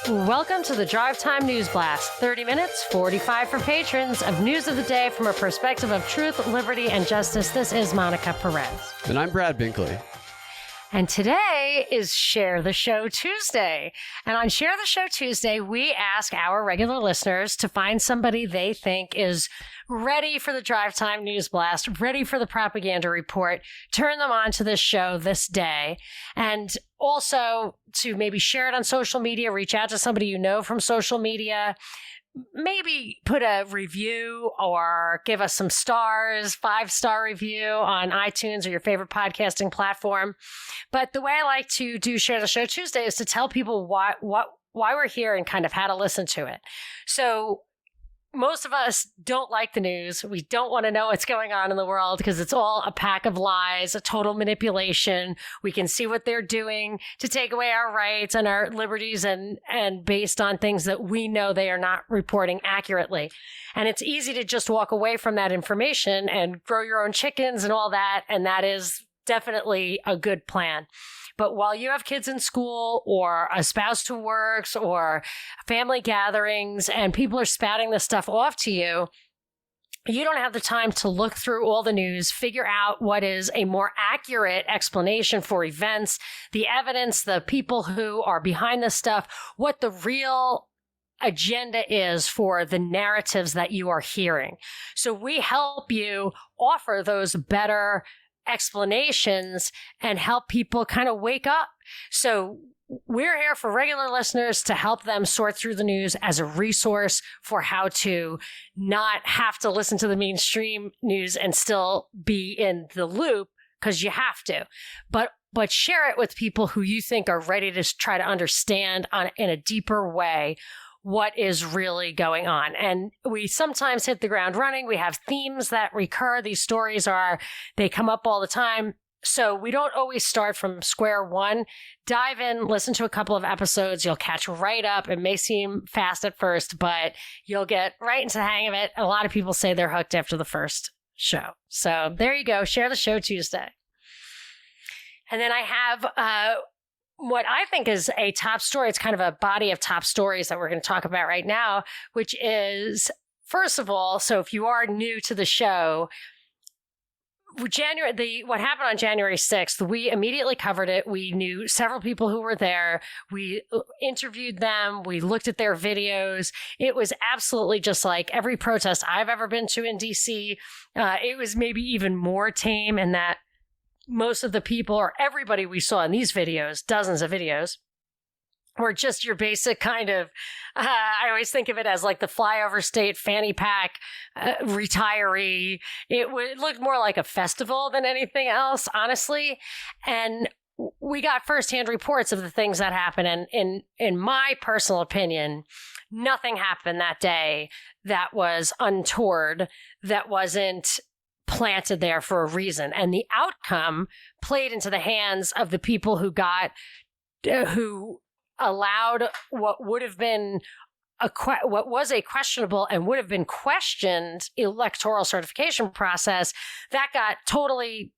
Welcome to the Drive Time News Blast. 30 minutes, 45 for patrons of news of the day from a perspective of truth, liberty, and justice. This is Monica Perez. And I'm Brad Binkley. And today is Share the Show Tuesday. And on Share the Show Tuesday, we ask our regular listeners to find somebody they think is ready for the Drive Time News Blast, ready for the propaganda report, turn them on to this show this day, and also to maybe share it on social media, reach out to somebody you know from social media, maybe put a review or give us some stars, 5-star review on iTunes or your favorite podcasting platform. But the way I like to do Share the Show Tuesday is to tell people why we're here and kind of how to listen to it. So most of us don't like the news. We don't want to know what's going on in the world because it's all a pack of lies, a total manipulation. We can see what they're doing to take away our rights and our liberties and based on things that we know they are not reporting accurately. And it's easy to just walk away from that information and grow your own chickens and all that. And that is definitely a good plan. But while you have kids in school or a spouse who works or family gatherings and people are spouting this stuff off to you, you don't have the time to look through all the news, figure out what is a more accurate explanation for events, the evidence, the people who are behind this stuff, what the real agenda is for the narratives that you are hearing. So we help you offer those better explanations and help people kind of wake up. So we're here for regular listeners to help them sort through the news as a resource for how to not have to listen to the mainstream news and still be in the loop, because you have to. But share it with people who you think are ready to try to understand in a deeper way what is really going on. And we sometimes hit the ground running. We have themes that recur. These stories they come up all the time. So we don't always start from square one. Dive in, listen to a couple of episodes. You'll catch right up. It may seem fast at first, but you'll get right into the hang of it. A lot of people say they're hooked after the first show. So there you go. Share the Show Tuesday. And then I have what I think is a top story. It's kind of a body of top stories that we're going to talk about right now, which is, first of all, so if you are new to the show, what happened on January 6th, we immediately covered it. We knew several people who were there. We interviewed them. We looked at their videos. It was absolutely just like every protest I've ever been to in DC. It was maybe even more tame in that most of the people or everybody we saw in these videos, dozens of videos, were just your basic kind of, I always think of it as like the flyover state fanny pack retiree. It looked more like a festival than anything else, honestly. And we got firsthand reports of the things that happened. And in my personal opinion, nothing happened that day that was untoward, that wasn't planted there for a reason. And the outcome played into the hands of the people who allowed what would have been what was a questionable and would have been questioned electoral certification process that got totally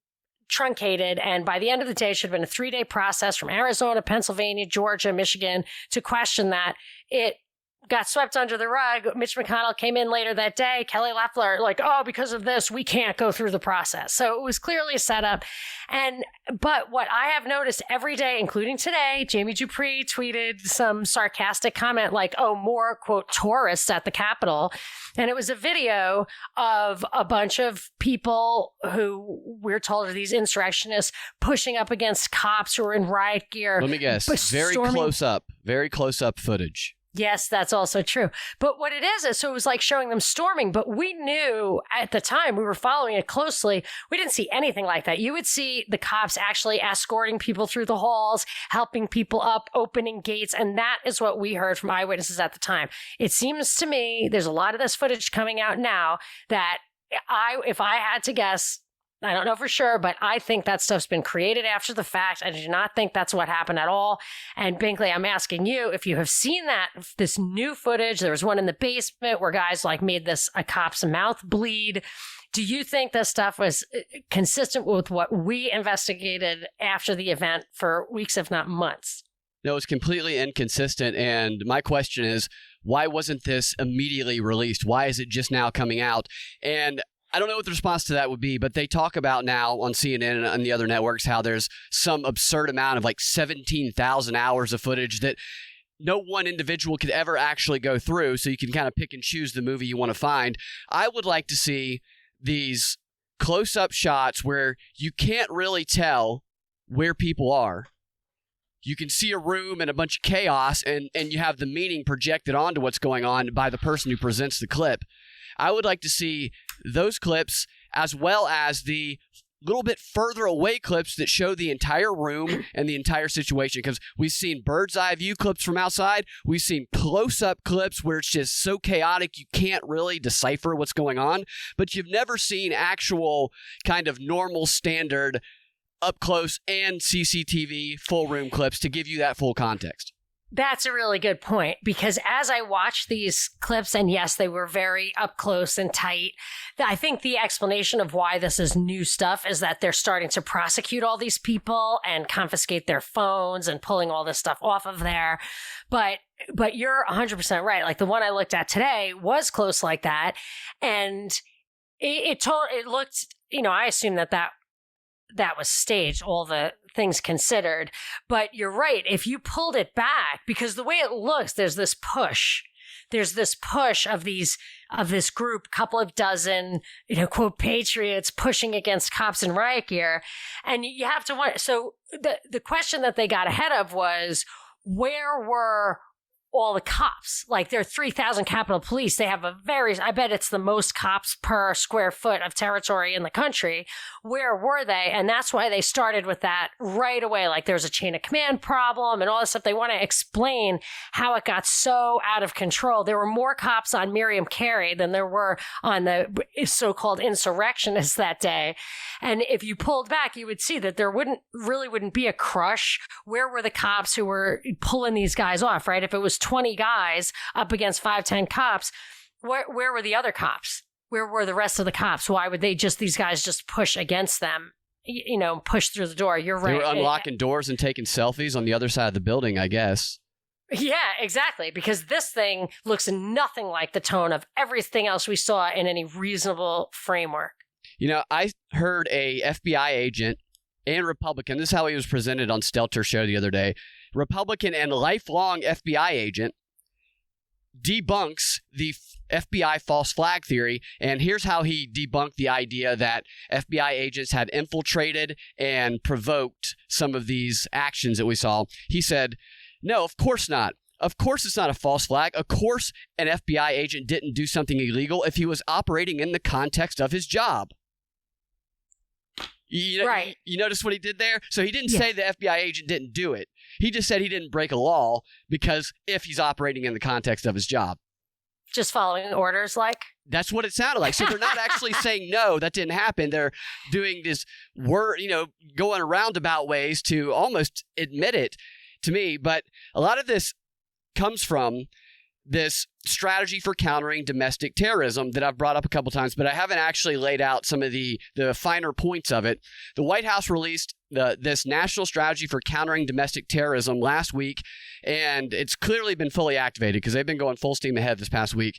truncated. And by the end of the day, it should have been a 3-day process from Arizona, Pennsylvania, Georgia, Michigan to question that. It got swept under the rug. Mitch McConnell came in later that day. Kelly Loeffler, because of this, we can't go through the process. So it was clearly a setup. But what I have noticed every day, including today, Jamie Dupree tweeted some sarcastic comment like, more, quote, tourists at the Capitol. And it was a video of a bunch of people who we're told are these insurrectionists pushing up against cops who are in riot gear. Let me guess. Very close up footage. Yes, that's also true. But what it is so it was like showing them storming, but we knew at the time, we were following it closely, we didn't see anything like that. You would see the cops actually escorting people through the halls, helping people up, opening gates, and that is what we heard from eyewitnesses at the time. It seems to me, there's a lot of this footage coming out now that if I had to guess, I don't know for sure, but I think that stuff's been created after the fact. I do not think that's what happened at all. And Binkley, I'm asking you if you have seen this new footage. There was one in the basement where guys made a cop's mouth bleed. Do you think this stuff was consistent with what we investigated after the event for weeks, if not months? No, it's completely inconsistent. And my question is, why wasn't this immediately released? Why is it just now coming out? And I don't know what the response to that would be, but they talk about now on CNN and on the other networks how there's some absurd amount of like 17,000 hours of footage that no one individual could ever actually go through, so you can kind of pick and choose the movie you want to find. I would like to see these close-up shots where you can't really tell where people are. You can see a room and a bunch of chaos, and you have the meaning projected onto what's going on by the person who presents the clip. I would like to see those clips as well as the little bit further away clips that show the entire room and the entire situation, because we've seen bird's eye view clips from outside. We've seen close-up clips where it's just so chaotic you can't really decipher what's going on, but you've never seen actual kind of normal standard up close and CCTV full room clips to give you that full context. That's a really good point, because as I watched these clips, and yes, they were very up close and tight, I think the explanation of why this is new stuff is that they're starting to prosecute all these people and confiscate their phones and pulling all this stuff off of there. But you're 100% right. Like the one I looked at today was close like that. And it looked, I assume that was staged, all the things considered. But you're right. If you pulled it back, because the way it looks, there's this push of this group, couple of dozen, quote, patriots pushing against cops in riot gear. And you have to wonder. So the question that they got ahead of was, where were all the cops? Like, there are 3,000 Capitol Police. They have I bet it's the most cops per square foot of territory in the country. Where were they? And that's why they started with that right away. Like, there's a chain of command problem and all this stuff. They want to explain how it got so out of control. There were more cops on Miriam Carey than there were on the so-called insurrectionists that day. And if you pulled back, you would see that there wouldn't be a crush. Where were the cops who were pulling these guys off, right? If it was 20 guys up against 5-10 cops, where were the other cops? Where were the rest of the cops? Why would these guys just push against them, push through the door? You're right. They were unlocking doors and taking selfies on the other side of the building, I guess. Yeah, exactly. Because this thing looks nothing like the tone of everything else we saw in any reasonable framework. I heard a FBI agent and Republican, this is how he was presented on Stelter's show the other day, Republican and lifelong FBI agent debunks the FBI false flag theory. And here's how he debunked the idea that FBI agents had infiltrated and provoked some of these actions that we saw. He said, no, of course not. Of course it's not a false flag. Of course an FBI agent didn't do something illegal if he was operating in the context of his job. Right. You notice what he did there? So he didn't say the FBI agent didn't do it. He just said he didn't break a law because if he's operating in the context of his job. Just following orders, like? That's what it sounded like. So they're not actually saying, no, that didn't happen. They're doing this going roundabout ways to almost admit it to me. But a lot of this comes from this strategy for countering domestic terrorism that I've brought up a couple times, but I haven't actually laid out some of the finer points of it. The White House released this national strategy for countering domestic terrorism last week, and it's clearly been fully activated because they've been going full steam ahead this past week.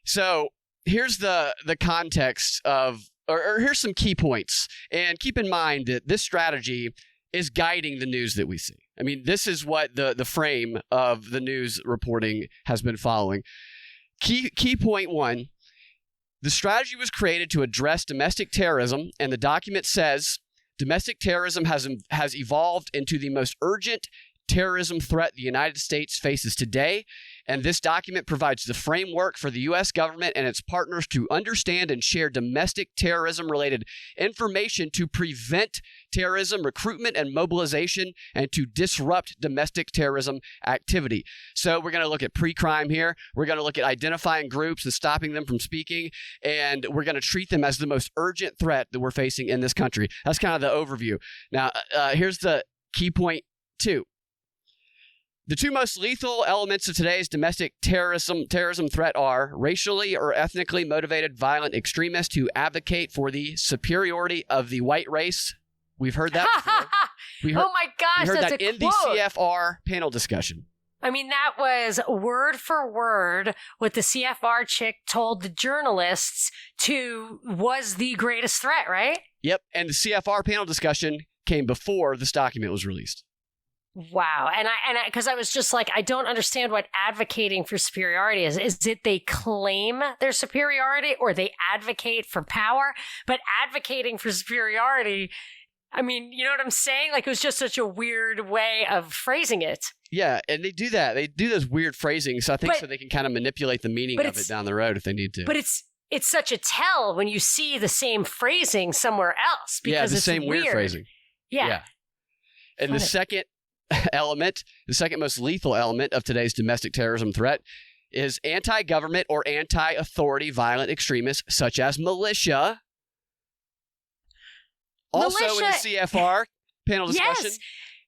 So here's the context of, or here's some key points. And keep in mind that this strategy is guiding the news that we see. I mean, this is what the frame of the news reporting has been following. Key point one, the strategy was created to address domestic terrorism, and the document says domestic terrorism has evolved into the most urgent terrorism threat the United States faces today, and this document provides the framework for the U.S. government and its partners to understand and share domestic terrorism-related information to prevent terrorism recruitment and mobilization and to disrupt domestic terrorism activity. So we're going to look at pre-crime here. We're going to look at identifying groups and stopping them from speaking, and we're going to treat them as the most urgent threat that we're facing in this country. That's kind of the overview. Now, here's the key point two. The two most lethal elements of today's domestic terrorism threat are racially or ethnically motivated violent extremists who advocate for the superiority of the white race. We've heard that before. We heard, oh my gosh, we heard that's that a in quote. the CFR panel discussion. I mean, that was word for word what the CFR chick told the journalists was the greatest threat, right? Yep. And the CFR panel discussion came before this document was released. Wow. And because I was just like, I don't understand what advocating for superiority is. Is it they claim their superiority or they advocate for power? But advocating for superiority, I mean, you know what I'm saying? Like, it was just such a weird way of phrasing it. Yeah, and they do that. They do those weird phrasings, so I think so they can kind of manipulate the meaning of it down the road if they need to. But it's such a tell when you see the same phrasing somewhere else. Because the same weird phrasing. Yeah. And the second element, the second most lethal element of today's domestic terrorism threat is anti-government or anti-authority violent extremists such as militia. Also in the CFR panel discussion. Yes,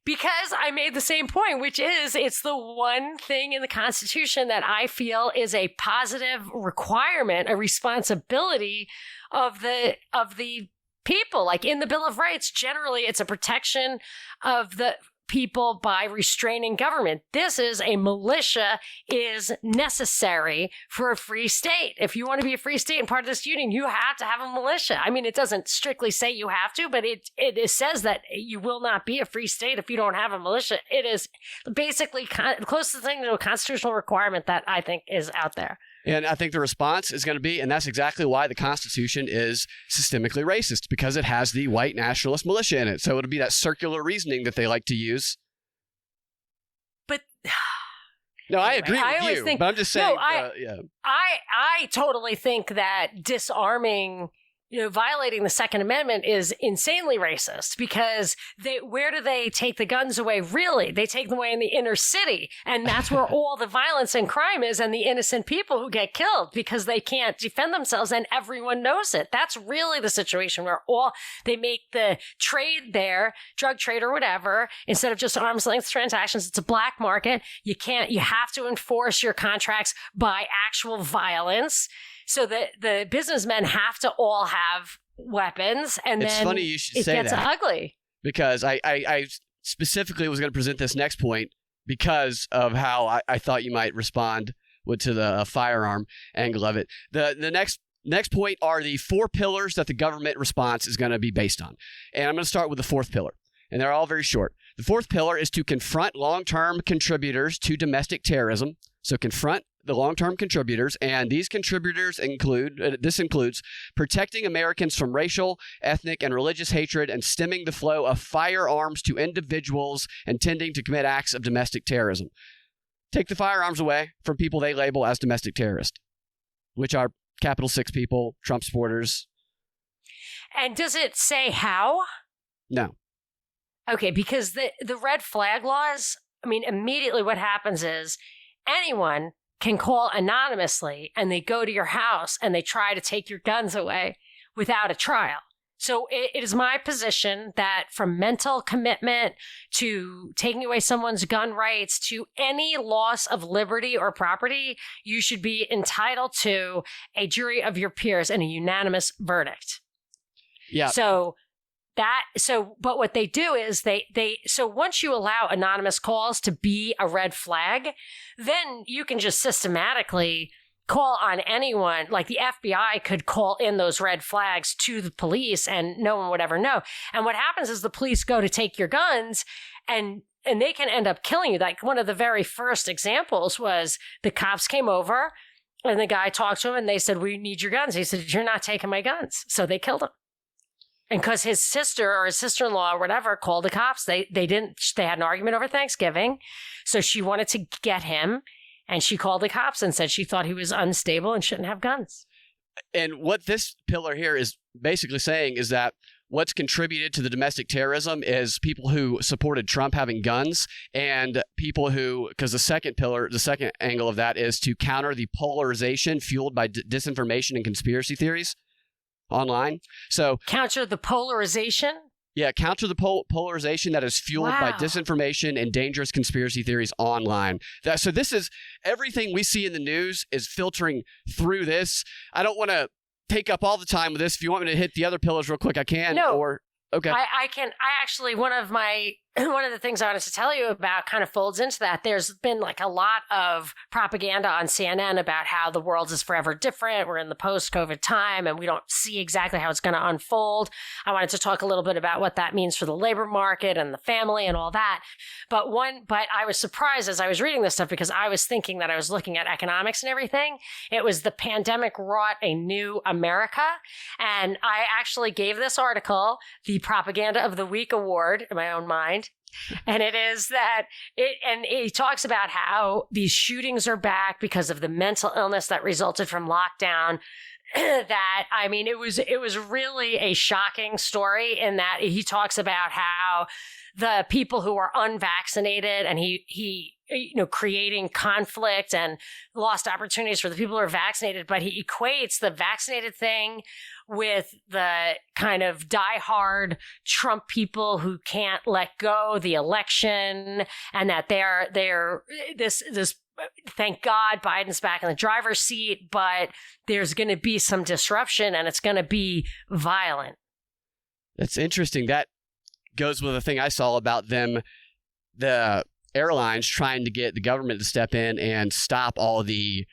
because I made the same point, which is it's the one thing in the Constitution that I feel is a positive requirement, a responsibility of the people. Like in the Bill of Rights, generally it's a protection of the people by restraining government. This is a militia is necessary for a free state. If you want to be a free state and part of this union, you have to have a militia. I mean, it doesn't strictly say you have to, but it says that you will not be a free state if you don't have a militia. It is basically the closest thing to a constitutional requirement that I think is out there. And I think the response is going to be, and that's exactly why the Constitution is systemically racist, because it has the white nationalist militia in it. So it'll be that circular reasoning that they like to use. But no, I agree with you. But I'm just saying, I totally think that disarming, violating the Second Amendment is insanely racist because where do they take the guns away? Really? They take them away in the inner city. And that's where all the violence and crime is and the innocent people who get killed because they can't defend themselves and everyone knows it. That's really the situation where they make the trade there, drug trade or whatever, instead of just arm's length transactions, it's a black market. You have to enforce your contracts by actual violence. So the businessmen have to all have weapons, and it's then funny you should say gets ugly. Because I specifically was going to present this next point because of how I thought you might respond to the firearm angle of it. The next point are the 4 pillars that the government response is going to be based on. And I'm going to start with the 4th pillar. And they're all very short. The 4th pillar is to confront long-term contributors to domestic terrorism. So confront the long-term contributors, and these contributors includes protecting Americans from racial, ethnic, and religious hatred and stemming the flow of firearms to individuals intending to commit acts of domestic terrorism. Take the firearms away from people they label as domestic terrorists, which are capital 6 people, Trump supporters. And does it say how? No. Okay, because the red flag laws, I mean, immediately what happens is anyone can call anonymously and they go to your house and they try to take your guns away without a trial. So it is my position that from mental commitment to taking away someone's gun rights to any loss of liberty or property, you should be entitled to a jury of your peers and a unanimous verdict. Yeah. But what they do is so once you allow anonymous calls to be a red flag, then you can just systematically call on anyone. Like the FBI could call in those red flags to the police and no one would ever know. And what happens is the police go to take your guns and they can end up killing you. Like one of the very first examples was the cops came over and the guy talked to him and they said, "We need your guns." He said, "You're not taking my guns." So they killed him. And because his sister or his sister-in-law or whatever called the cops, they had an argument over Thanksgiving. So she wanted to get him and she called the cops and said she thought he was unstable and shouldn't have guns. And what this pillar here is basically saying is that what's contributed to the domestic terrorism is people who supported Trump having guns and people who, because the second angle of that is to counter the polarization fueled by disinformation and conspiracy theories online. So counter the polarization? Yeah, counter the polarization that is fueled by disinformation and dangerous conspiracy theories online. So this is everything we see in the news is filtering through this. I don't want to take up all the time with this. If you want me to hit the other pillars real quick, I can. No. Or Okay. One of the things I wanted to tell you about kind of folds into that. There's been like a lot of propaganda on CNN about how the world is forever different. We're in the post-COVID time and we don't see exactly how it's going to unfold. I wanted to talk a little bit about what that means for the labor market and the family and all that. But I was surprised as I was reading this stuff because I was thinking that I was looking at economics and everything. It was the pandemic wrought a new America. And I actually gave this article the Propaganda of the Week award in my own mind. And it is that he talks about how these shootings are back because of the mental illness that resulted from lockdown. It was really a shocking story in that he talks about how the people who are unvaccinated and he creating conflict and lost opportunities for the people who are vaccinated, but he equates the vaccinated thing with the kind of diehard Trump people who can't let go the election, and that they're this thank God Biden's back in the driver's seat, but there's going to be some disruption and it's going to be violent. That's interesting. That goes with the thing I saw about them, the airlines trying to get the government to step in and stop all the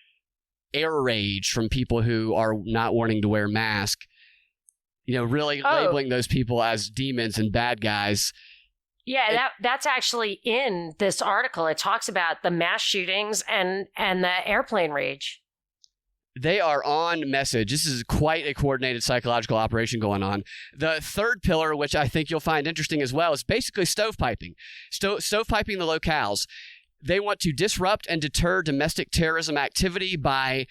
air rage from people who are not wanting to wear masks, really labeling those people as demons and bad guys. Yeah, that's actually in this article. It talks about the mass shootings and the airplane rage. They are on message. This is quite a coordinated psychological operation going on. The third pillar, which I think you'll find interesting as well, is basically stovepiping. Stovepiping the locales. They want to disrupt and deter domestic terrorism activity by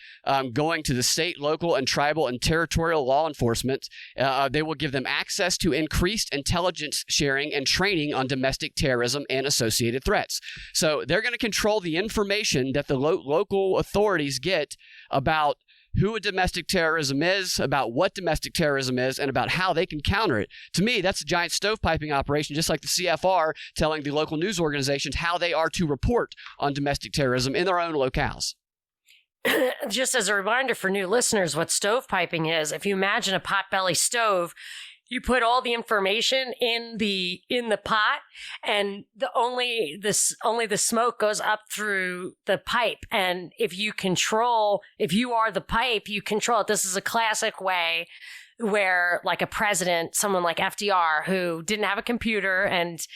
going to the state, local, and tribal and territorial law enforcement. They will give them access to increased intelligence sharing and training on domestic terrorism and associated threats. So they're going to control the information that the local authorities get about who a domestic terrorism is, about what domestic terrorism is, and about how they can counter it. To me, that's a giant stovepiping operation, just like the CFR telling the local news organizations how they are to report on domestic terrorism in their own locales. Just as a reminder for new listeners, what stovepiping is, if you imagine a potbelly stove, you put all the information in the pot, and only the smoke goes up through the pipe. And if you are the pipe, you control it. This is a classic way where, like a president, someone like FDR, who didn't have a computer and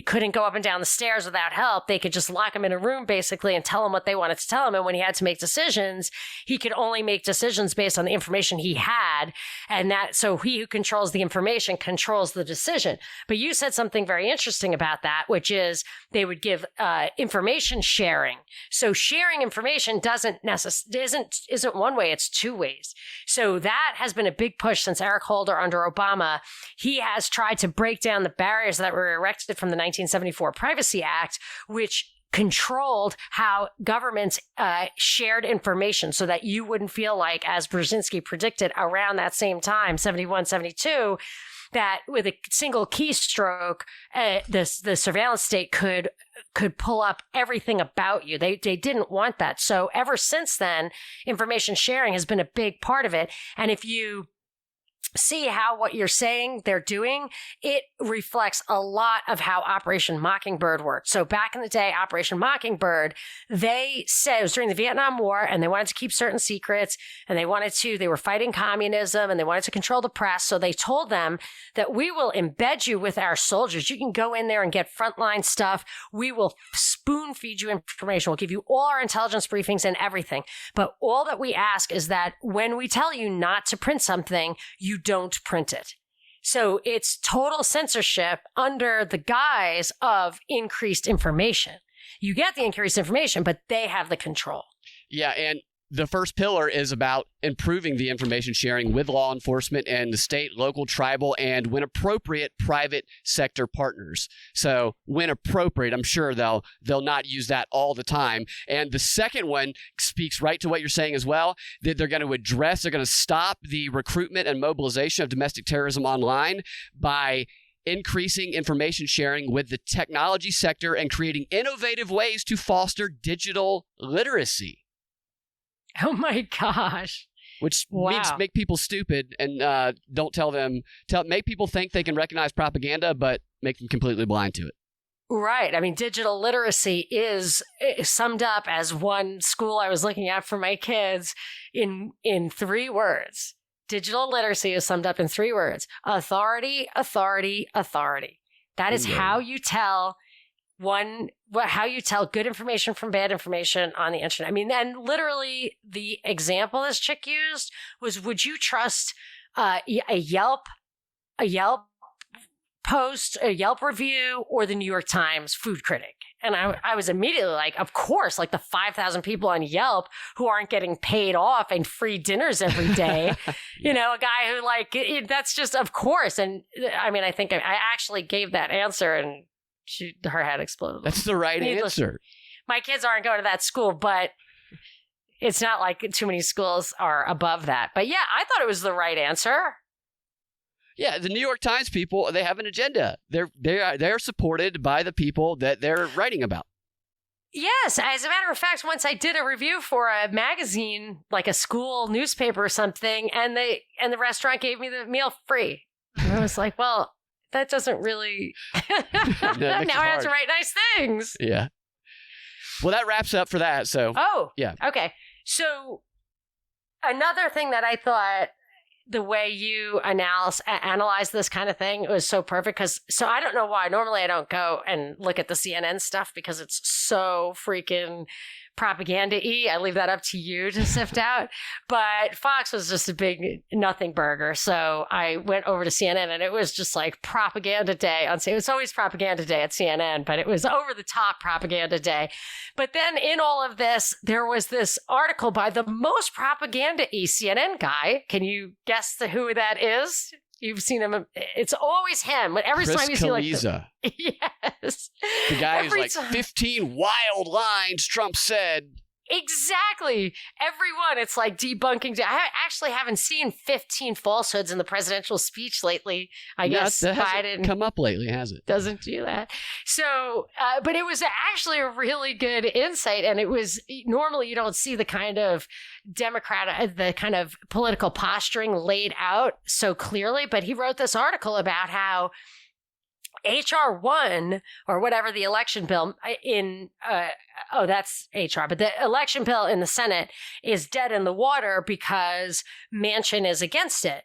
couldn't go up and down the stairs without help, they could just lock him in a room basically and tell him what they wanted to tell him. And when he had to make decisions, he could only make decisions based on the information he had. So he who controls the information controls the decision. But you said something very interesting about that, which is they would give information sharing. So sharing information isn't one way, it's two ways. So that has been a big push since Eric Holder under Obama. He has tried to break down the barriers that were erected from the 1974 Privacy Act, which controlled how governments shared information so that you wouldn't feel like, as Brzezinski predicted around that same time, 71, 72, that with a single keystroke, the surveillance state could pull up everything about you. They didn't want that. So ever since then, information sharing has been a big part of it. And if you see how what you're saying they're doing, it reflects a lot of how Operation Mockingbird worked. So back in the day, Operation Mockingbird, they said it was during the Vietnam War, and they wanted to keep certain secrets, and they were fighting communism, and they wanted to control the press. So they told them that we will embed you with our soldiers. You can go in there and get frontline stuff. We will spoon feed you information. We'll give you all our intelligence briefings and everything. But all that we ask is that when we tell you not to print something, you don't print it. So it's total censorship under the guise of increased information. You get the increased information, but they have the control. Yeah, and the first pillar is about improving the information sharing with law enforcement and the state, local, tribal, and when appropriate, private sector partners. So when appropriate, I'm sure they'll not use that all the time. And the second one speaks right to what you're saying as well, that they're going to stop the recruitment and mobilization of domestic terrorism online by increasing information sharing with the technology sector and creating innovative ways to foster digital literacy. Oh my gosh. which means make people stupid and don't make people think they can recognize propaganda, but make them completely blind to it. Right. I mean, digital literacy is summed up as one school I was looking at for my kids in 3 words. Digital literacy is summed up in 3 words: authority, authority, authority. That is how you tell good information from bad information on the internet. I mean, and literally the example this chick used was, would you trust a Yelp post, a Yelp review, or the New York Times food critic? And I was immediately like, of course, like the 5,000 people on Yelp who aren't getting paid off and free dinners every day. You know, a guy who that's just, of course. And I mean, I think I actually gave that answer and her head exploded. That's the right answer. My kids aren't going to that school, but it's not like too many schools are above that. But yeah, I thought it was the right answer. Yeah, the New York Times people, they have an agenda. They're supported by the people that they're writing about. Yes, as a matter of fact, once I did a review for a magazine, like a school newspaper or something, and the restaurant gave me the meal free. And I was like, well, that doesn't really. Now I have to write nice things. Yeah. Well, that wraps up for that. So. Oh. Yeah. Okay. So another thing that I thought, the way you analyze this kind of thing was so perfect, because I don't know why. Normally I don't go and look at the CNN stuff because it's so freaking propaganda-y. I leave that up to you to sift out. But Fox was just a big nothing burger. So I went over to CNN and it was just like propaganda day. It was always propaganda day at CNN, but it was over the top propaganda day. But then in all of this, there was this article by the most propaganda-y CNN guy. Can you guess who that is? You've seen him. It's always him. Every Chris time you see Kaliza. Yes. The guy who's like 15 wild lines Trump said. Exactly. Everyone, it's like debunking. I actually haven't seen 15 falsehoods in the presidential speech lately. I guess that Biden hasn't come up lately, has it? Doesn't do that. So, but it was actually a really good insight. And it was, normally you don't see the kind of the kind of political posturing laid out so clearly. But he wrote this article about how HR 1 or whatever, the election bill that's HR, but the election bill in the Senate is dead in the water because Manchin is against it.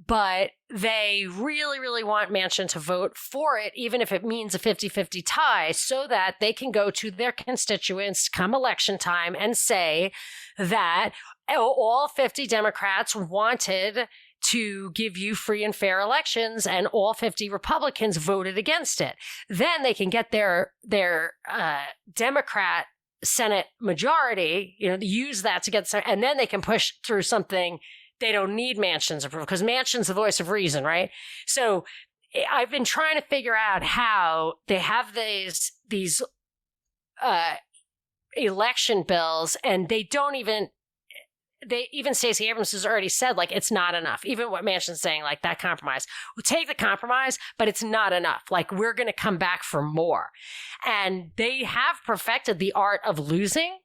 But they really, really want Manchin to vote for it, even if it means a 50-50 tie, so that they can go to their constituents come election time and say that all 50 Democrats wanted to give you free and fair elections, and all 50 Republicans voted against it. Then they can get their Democrat Senate majority, use that to get, and then they can push through something. They don't need Manchin's approval because Manchin's the voice of reason, right? So I've been trying to figure out how they have these election bills, and even Stacey Abrams has already said, like, it's not enough. Even what Manchin's saying, like, that compromise. We'll take the compromise, but it's not enough. Like, we're going to come back for more. And they have perfected the art of losing.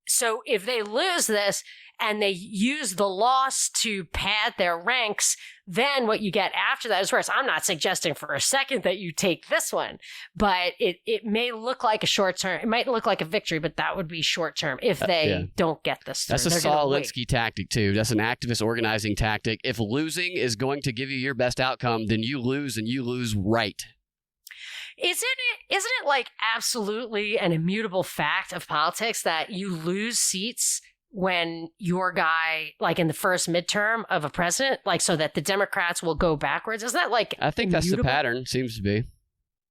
So if they lose this and they use the loss to pad their ranks, then what you get after that is worse. I'm not suggesting for a second that you take this one, but it may look like a short term. It might look like a victory, but that would be short term if they don't get this through. That's a Saul Alinsky tactic too. That's an activist organizing tactic. If losing is going to give you your best outcome, then you lose, and you lose right. Isn't it like absolutely an immutable fact of politics that you lose seats when your guy, like in the first midterm of a president, like so that the Democrats will go backwards? Isn't that like I think immutable? That's the pattern, seems to be.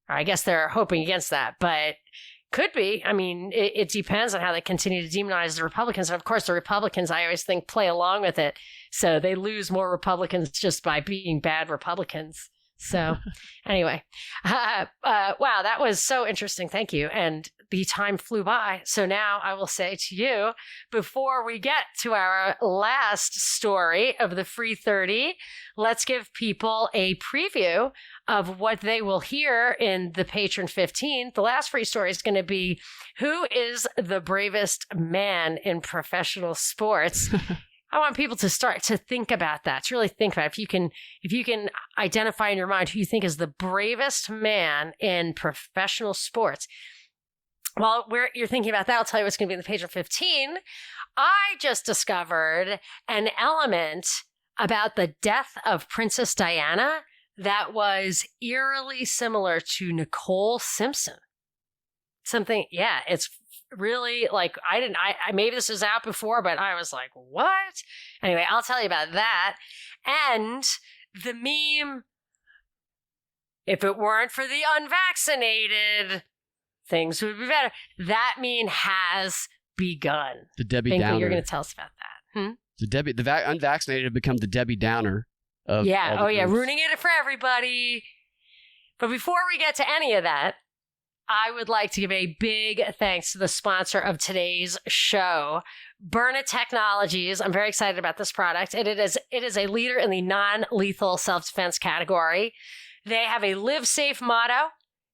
I guess they're hoping against that, but could be. I mean, it depends on how they continue to demonize the Republicans. And of course, the Republicans, I always think, play along with it. So they lose more Republicans just by being bad Republicans. So anyway, wow, that was so interesting. Thank you. And the time flew by. So now I will say to you, before we get to our last story of the Free 30, let's give people a preview of what they will hear in the Patron 15. The last free story is going to be, who is the bravest man in professional sports? I want people to start to think about that, to really think about it. If you can identify in your mind who you think is the bravest man in professional sports. While you're thinking about that, I'll tell you what's going to be in the page 15. I just discovered an element about the death of Princess Diana that was eerily similar to Nicole Simpson. Something, yeah, it's really like, I maybe this is out before, but I was like, what? Anyway, I'll tell you about that. And the meme, if it weren't for the unvaccinated, things would be better. That meme has begun. The Debbie Binkley, Downer. you're going to tell us about that. The unvaccinated have become the Debbie Downer of yeah. all the groups. Ruining it for everybody. But before we get to any of that, I would like to give a big thanks to the sponsor of today's show, Byrna Technologies. I'm very excited about this product. It is a leader in the non-lethal self-defense category. They have a live safe motto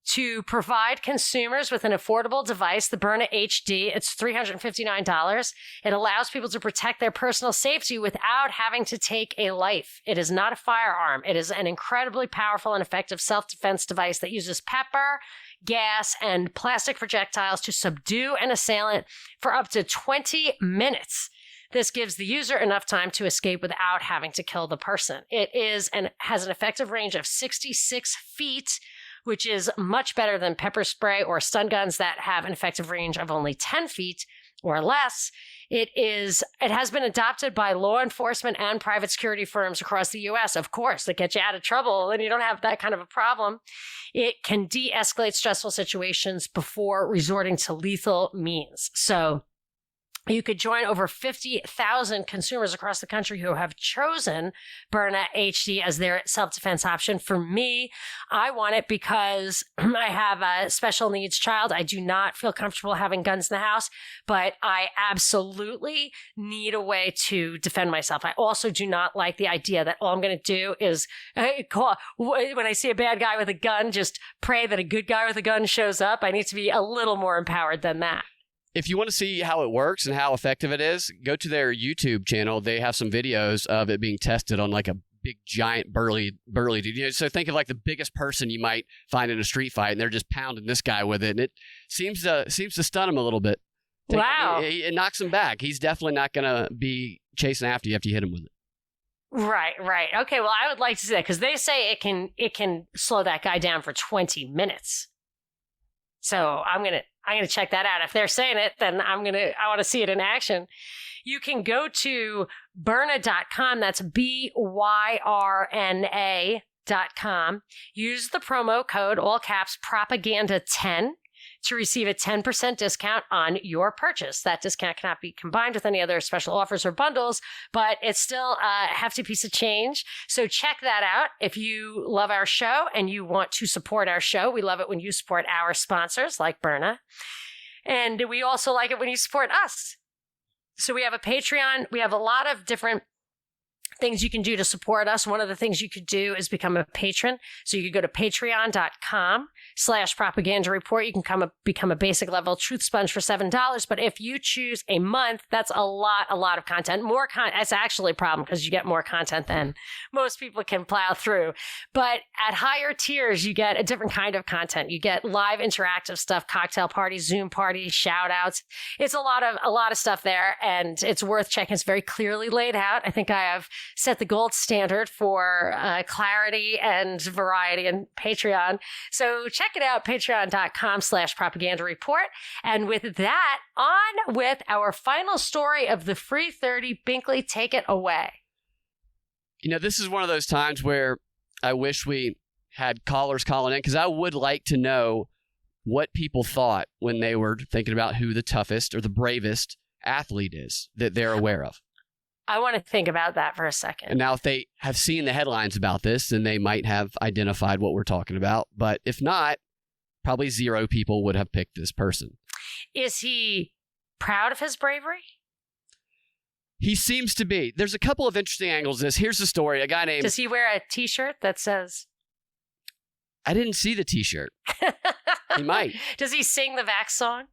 to provide consumers with an affordable device, the Byrna HD. It's $359. It allows people to protect their personal safety without having to take a life. It is not a firearm. It is an incredibly powerful and effective self-defense device that uses pepper, gas, and plastic projectiles to subdue an assailant for up to 20 minutes. This gives the user enough time to escape without having to kill the person. It has an effective range of 66 feet, which is much better than pepper spray or stun guns that have an effective range of only 10 feet or less. It has been adopted by law enforcement and private security firms across the U.S., of course, that get you out of trouble and you don't have that kind of a problem. It can de-escalate stressful situations before resorting to lethal means. So you could join over 50,000 consumers across the country who have chosen Byrna HD as their self-defense option. For me, I want it because I have a special needs child. I do not feel comfortable having guns in the house, but I absolutely need a way to defend myself. I also do not like the idea that all I'm going to do is when I see a bad guy with a gun, just pray that a good guy with a gun shows up. I need to be a little more empowered than that. If you want to see how it works and how effective it is, go to their YouTube channel. They have some videos of it being tested on like a big, giant, burly dude. So think of like the biggest person you might find in a street fight, and they're just pounding this guy with it, and it seems to stun him a little bit. Wow! It knocks him back. He's definitely not going to be chasing after you hit him with it. Right. Okay. Well, I would like to see that because they say it can slow that guy down for 20 minutes. So I'm gonna check that out. If they're saying it, then I want to see it in action. You can go to Byrna.com. That's BYRNA.com. Use the promo code, all caps, propaganda10 to receive a 10% discount on your purchase. That discount cannot be combined with any other special offers or bundles, but it's still a hefty piece of change. So check that out. If you love our show and you want to support our show, we love it when you support our sponsors like Byrna. And we also like it when you support us. So we have a Patreon. We have a lot of different things you can do to support us. One of the things you could do is become a patron. So you could go to patreon.com/propaganda report. You can become a basic level truth sponge for $7. But if you choose a month, that's a lot of content. More content. That's actually a problem because you get more content than most people can plow through. But at higher tiers, you get a different kind of content. You get live interactive stuff, cocktail parties, Zoom parties, shout outs. It's a lot of stuff there, and it's worth checking. It's very clearly laid out. I think I have set the gold standard for clarity and variety in Patreon. So check it out, patreon.com/propaganda report. And with that, on with our final story of the Free 30. Binkley, take it away. This is one of those times where I wish we had callers calling in, because I would like to know what people thought when they were thinking about who the toughest or the bravest athlete is that they're aware of. I want to think about that for a second. And now if they have seen the headlines about this, then they might have identified what we're talking about. But if not, probably zero people would have picked this person. Is he proud of his bravery? He seems to be. There's a couple of interesting angles to this. Here's the story. A guy named... Does he wear a T-shirt that says... I didn't see the T-shirt. He might. Does he sing the Vax song?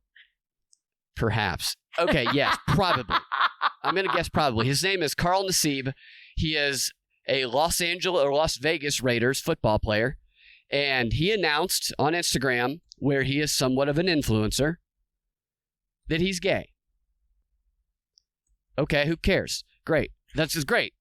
Perhaps. Okay, yes, probably. I'm going to guess probably. His name is Carl Nassib. He is a Los Vegas Raiders football player. And he announced on Instagram, where he is somewhat of an influencer, that he's gay. Okay, who cares? Great. That's just great.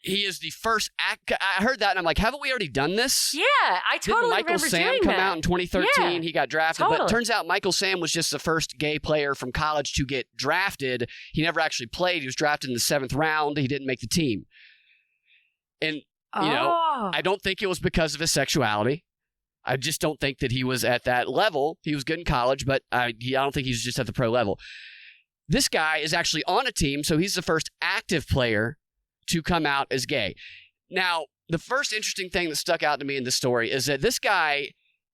He is the first I heard that and I'm like, haven't we already done this? Yeah, I totally Didn't Michael Sam doing come that. out in 2013? Yeah, he got drafted. totally. But it turns out Michael Sam was just the first gay player from college to get drafted. He never actually played. He was drafted in the 7th round. He didn't make the team. And, you know, I don't think it was because of his sexuality. I just don't think that he was at that level. He was good in college, but I don't think he was just at the pro level. This guy is actually on a team, so he's the first active player to come out as gay. Now, the first interesting thing that stuck out to me in this story is that this guy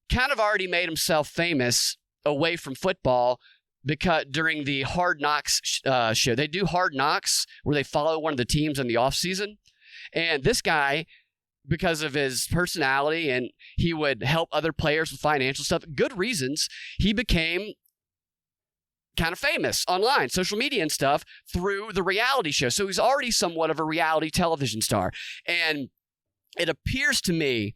kind of already made himself famous away from football because during the Hard Knocks show. They do Hard Knocks where they follow one of the teams in the offseason. And this guy, because of his personality and he would help other players with financial stuff, good reasons, he became kind of famous online, social media and stuff, through the reality show. So he's already somewhat of a reality television star. And it appears to me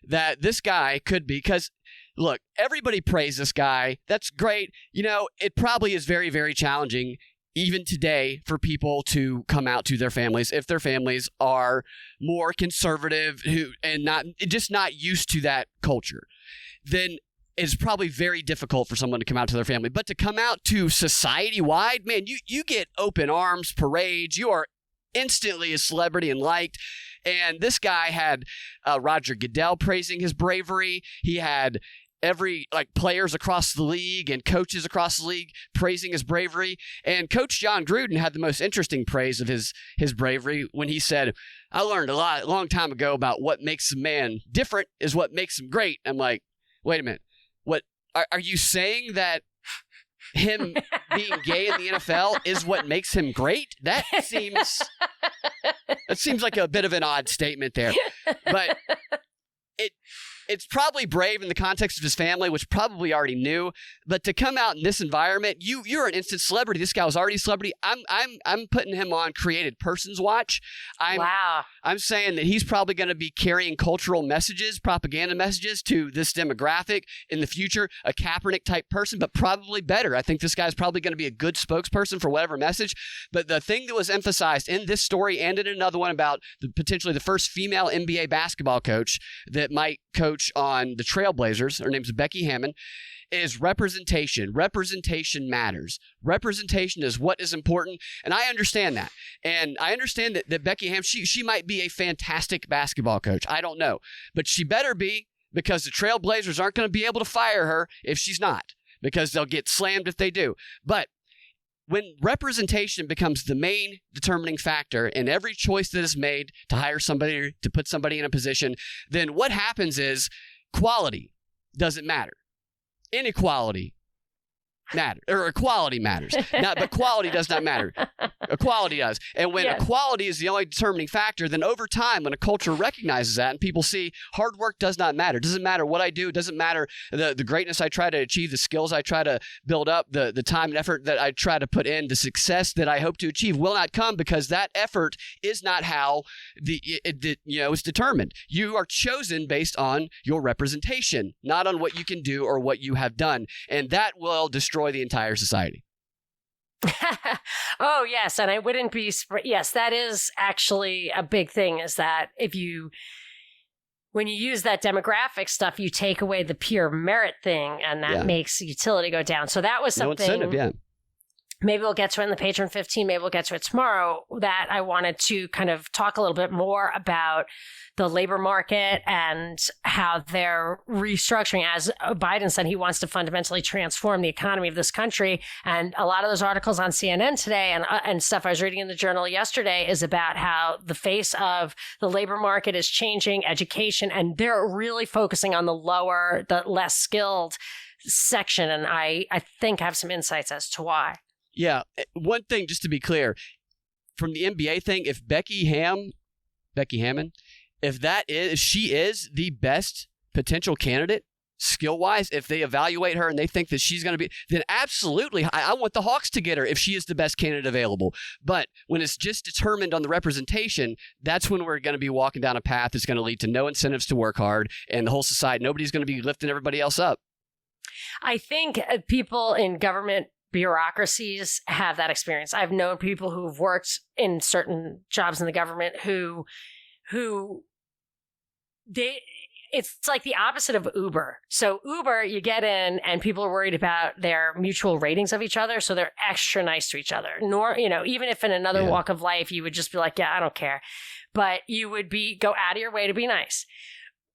that this guy could be, because, look, everybody praised this guy. That's great. You know, it probably is very, very challenging even today for people to come out to their families if their families are more conservative and not used to that culture. Then it's probably very difficult for someone to come out to their family. But to come out to society-wide, man, you get open arms, parades. You are instantly a celebrity and liked. And this guy had Roger Goodell praising his bravery. He had players across the league and coaches across the league praising his bravery. And Coach John Gruden had the most interesting praise of his bravery when he said, I learned a long time ago about what makes a man different is what makes him great. I'm like, wait a minute. What are you saying that him being gay in the NFL is what makes him great? That seems like a bit of an odd statement there. But it's probably brave in the context of his family, which probably already knew. But to come out in this environment, you're an instant celebrity. This guy was already a celebrity. I'm putting him on created persons watch. I'm saying that he's probably going to be carrying cultural messages, propaganda messages to this demographic in the future. A Kaepernick type person, but probably better. I think this guy's probably going to be a good spokesperson for whatever message. But the thing that was emphasized in this story and in another one about potentially the first female NBA basketball coach that might coach on the Trailblazers, her name's Becky Hammon, is representation. Representation matters. Representation is what is important, and I understand that. And I understand that Becky Hammon, she might be a fantastic basketball coach. I don't know. But she better be, because the Trailblazers aren't going to be able to fire her if she's not, because they'll get slammed if they do. But when representation becomes the main determining factor in every choice that is made to hire somebody, to put somebody in a position, then what happens is quality doesn't matter. Inequality matters, or equality matters. But quality does not matter. Equality does. And when equality is the only determining factor, then over time, when a culture recognizes that and people see hard work does not matter, it doesn't matter what I do, it doesn't matter the greatness I try to achieve, the skills I try to build up, the time and effort that I try to put in, the success that I hope to achieve will not come, because that effort is not how it's determined. You are chosen based on your representation, not on what you can do or what you have done. And that will destroy the entire society. Oh, yes. And I wouldn't be, yes, that is actually a big thing, is that when you use that demographic stuff, you take away the pure merit thing, and that makes utility go down. So that was something. No incentive, Maybe we'll get to it in the Patron 15. Maybe we'll get to it tomorrow. That I wanted to kind of talk a little bit more about the labor market and how they're restructuring. As Biden said, he wants to fundamentally transform the economy of this country. And a lot of those articles on CNN today and stuff I was reading in the Journal yesterday is about how the face of the labor market is changing, education, and they're really focusing on the less skilled section. And I think I have some insights as to why. Yeah. One thing, just to be clear, from the NBA thing, if Becky Hammon, if she is the best potential candidate skill-wise, if they evaluate her and they think that she's going to be, then absolutely, I want the Hawks to get her if she is the best candidate available. But when it's just determined on the representation, that's when we're going to be walking down a path that's going to lead to no incentives to work hard, and the whole society, nobody's going to be lifting everybody else up. I think people in government bureaucracies have that experience. I've known people who've worked in certain jobs in the government who it's like the opposite of Uber. So Uber, you get in and people are worried about their mutual ratings of each other. So they're extra nice to each other. Nor, even if in another walk of life, you would just be like, yeah, I don't care. But you would go out of your way to be nice.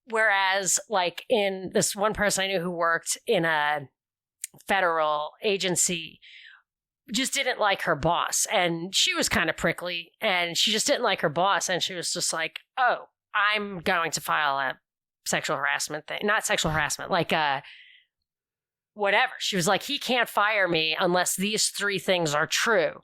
Whereas like in this one person I knew who worked in a federal agency, just didn't like her boss. And she was kind of prickly and she just didn't like her boss. And she was just like, oh, I'm going to file a sexual harassment thing. Not sexual harassment, like whatever. She was like, he can't fire me unless these 3 things are true.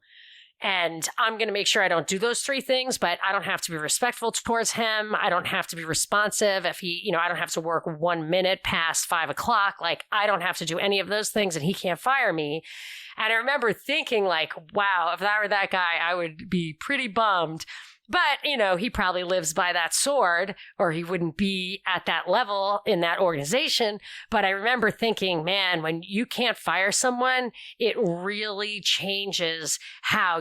And I'm going to make sure I don't do those 3 things, but I don't have to be respectful towards him. I don't have to be responsive if he, I don't have to work 1 minute past 5 o'clock. Like, I don't have to do any of those things and he can't fire me. And I remember thinking like, wow, if I were that guy, I would be pretty bummed. But, he probably lives by that sword or he wouldn't be at that level in that organization. But I remember thinking, man, when you can't fire someone, it really changes how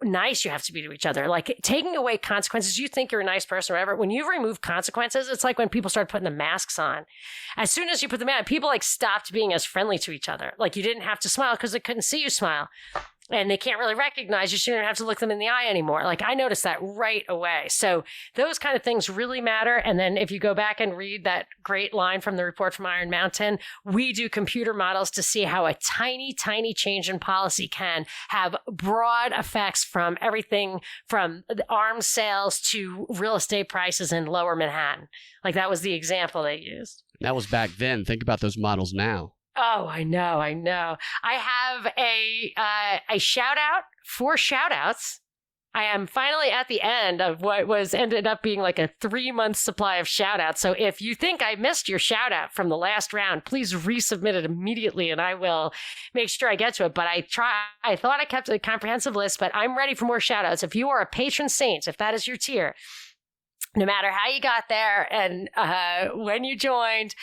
nice you have to be to each other. Like taking away consequences, you think you're a nice person or whatever. When you remove consequences, it's like when people start putting the masks on. As soon as you put the mask, people like stopped being as friendly to each other. Like you didn't have to smile because they couldn't see you smile. And they can't really recognize you. So you don't have to look them in the eye anymore. Like I noticed that right away. So those kind of things really matter. And then if you go back and read that great line from the report from Iron Mountain, we do computer models to see how a tiny, tiny change in policy can have broad effects from everything from the arms sales to real estate prices in lower Manhattan. Like that was the example they used. That was back then. Think about those models now. Oh, I know. I have a shout out, 4 shout outs. I am finally at the end of what ended up being like a 3-month supply of shout outs. So if you think I missed your shout out from the last round, please resubmit it immediately and I will make sure I get to it. But I thought I kept a comprehensive list, but I'm ready for more shout outs. If you are a patron saint, if that is your tier, no matter how you got there and when you joined,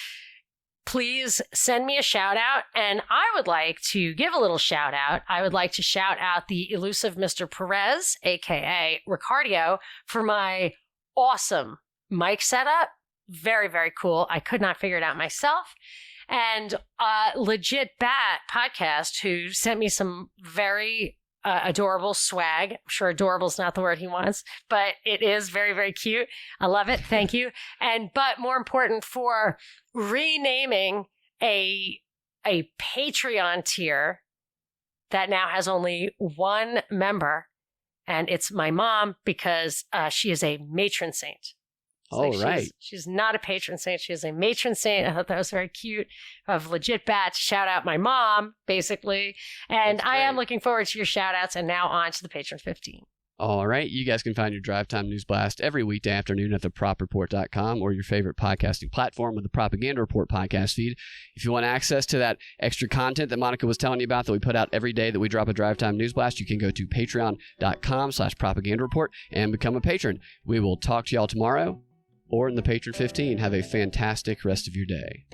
please send me a shout out. And I would like to give a little shout out. I would like to shout out the elusive Mr. Perez, aka Ricardio, for my awesome mic setup. Very, very cool. I could not figure it out myself. And Legit Bat Podcast, who sent me some very adorable swag. I'm sure adorable is not the word he wants, but it is very, very cute. I love it. Thank you. But more important, for renaming a Patreon tier that now has only 1 member, and it's my mom because she is a matron saint. All right. She's not a patron saint. She is a matron saint. I thought that was very cute of Legit Bat to shout out my mom, basically. And I am looking forward to your shout outs. And now on to the Patron 15. All right. You guys can find your Drive Time News Blast every weekday afternoon at thepropreport.com or your favorite podcasting platform with the Propaganda Report podcast feed. If you want access to that extra content that Monica was telling you about that we put out every day that we drop a Drive Time News Blast, you can go to patreon.com/propaganda report and become a patron. We will talk to y'all tomorrow or in the Patron 15. Have a fantastic rest of your day.